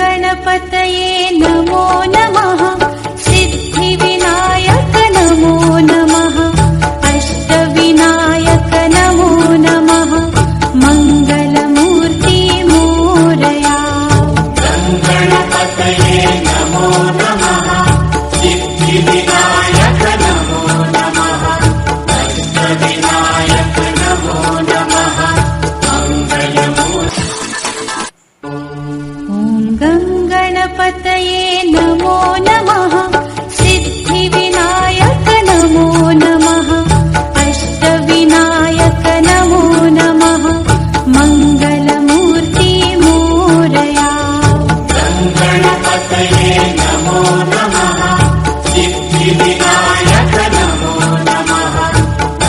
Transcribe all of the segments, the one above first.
गणपतये नमो नमः। सिद्धिविनायक नमो नमः। अष्टविनायक नमो नमः। मङ्गलमूर्ति मोरया। गणपतये नमो नमः। सिद्धिविनायक नमो नमः। अष्टविनायक नमो नमः। मङ्गलमूर्ति। गणपतये नमो नमः। सिद्धिविनायक नमो नमः। अष्टविनायक नमो नमः। मङ्गलमूर्ति मोरया। गणपतये नमो नमः। सिद्धिविनायक नमो नमः।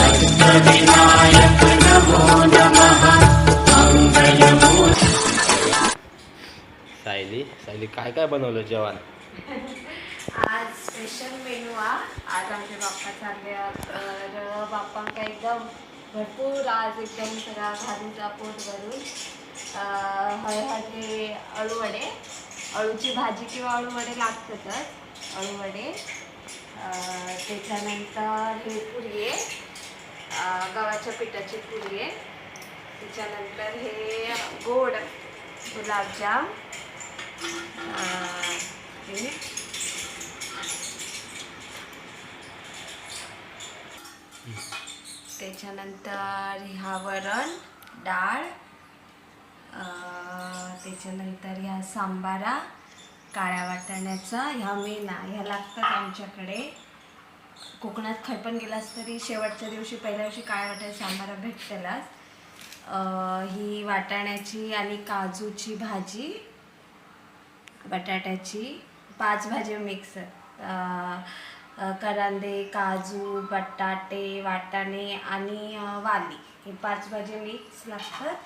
अष्टविनायक नमो नमः। मङ्गलमूर्ति। सायली काय काय बनवलं जेवण? आज स्पेशल मेनू आज आमचे बाप्पा चालले तर बाप्पांका एकदम भरपूर आज एकदम सगळा भाजीचा पोट भरून हळहळे अळूवडे, अळूची भाजी किंवा अळूवडे लागतातच, अळूवडे, त्याच्यानंतर हे पुरी आहे, गव्हाच्या पिठाची पुरी आहे, त्याच्यानंतर हे गोड गुलाबजाम, त्याच्यानंतर ह्या वरण डाळ, त्याच्यानंतर ह्या सांबारा काळ्या वाटाण्याचा, ह्या मेना ह्या लागतात आमच्याकडे. कोकणात खय पण गेलास तरी शेवटच्या दिवशी पहिल्या दिवशी काळ्या वाटाण्याचा सांबारा भेटतेलाच. ही वाटाण्याची आणि काजूची भाजी, बटाट्याची 5 भाज्या मिक्स, करांदे, काजू, बटाटे, वाटाणे आणि वाली हे 5 भाज्या मिक्स लागतात.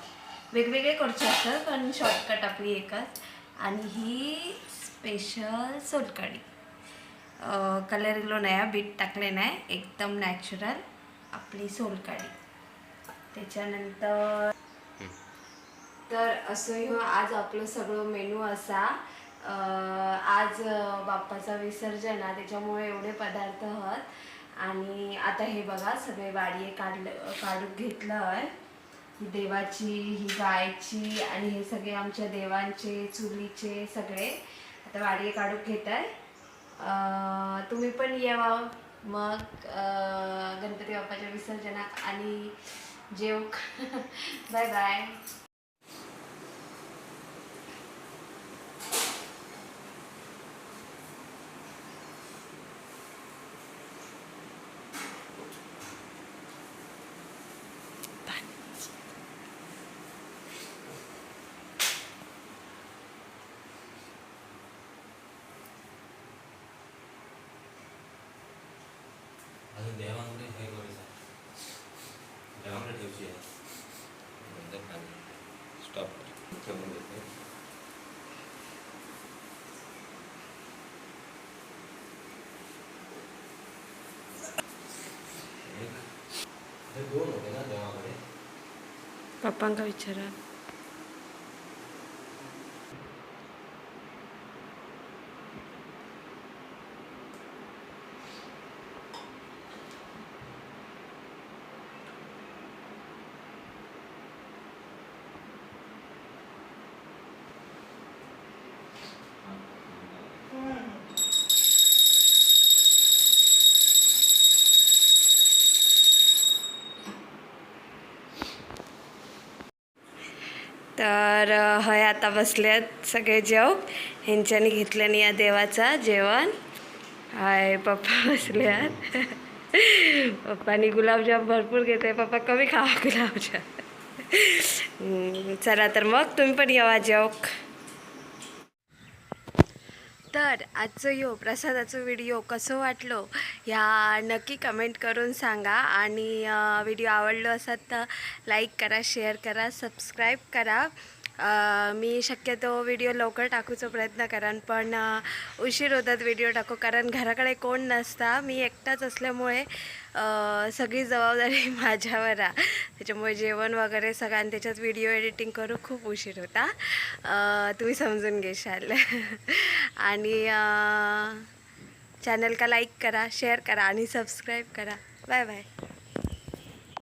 वेगवेगळे करूचे असतात पण शॉर्टकट आपली एकच. आणि ही स्पेशल सोलकढी, कलर इलो नाही, बीट टाकले नाही, एकदम नॅचरल आपली सोलकढी. त्याच्यानंतर तर असं आज आपलं सगळं मेनू असा. आज बाप्पाचा विसर्जन आहे त्याच्यामुळे एवढे पदार्थ आहेत. आणि आता हे बघा सगळे वाडिये काढून घेतलं आहे, ही देवाची, ही गायची आणि हे सगळे आमच्या देवांचे चुलीचे सगळे आता वाडिये काढून घेत आहे. तुम्ही पण येवा मग गणपती बाप्पाच्या विसर्जनात आणि जेव. Bye bye. देवांकडे हे करायचं, देवांकडे ठेवची आहे. स्टॉप ठेवून देते. दोन होते ना देवाकडे. पप्पांका विचारा. तर हय आता बसल्यात सगळे जेव, ह्यांच्यानी घेतल्याने या देवाचा जेवण. हाय पप्पा बसल्यात. पप्पानी गुलाबजाम भरपूर घेते, पप्पा कमी खावा गुलाबजाम. चला तर मग तुम्ही पण येवा जेव. तर आजचं ह्यो प्रसादाचं व्हिडिओ कसं वाटलो ह्या नक्की कमेंट करून सांगा आणि व्हिडिओ आवडलो असत तर लाईक करा, शेअर करा, सबस्क्राईब करा. मी शक्यतो व्हिडिओ लवकर टाकूचा प्रयत्न करान, पण उशीर होतात व्हिडिओ टाकू, कारण घराकडे कोण नसता, मी एकटाच असल्यामुळे सगळी जबाबदारी माझ्यावर आहे. त्याच्यामुळे जेवण वगैरे सगळं आणि त्याच्यात व्हिडिओ एडिटिंग करू खूप उशीर होता, तुम्ही समजून घेशाल. आणि चॅनल का लाईक करा, शेअर करा आणि सबस्क्राईब करा. Bye bye.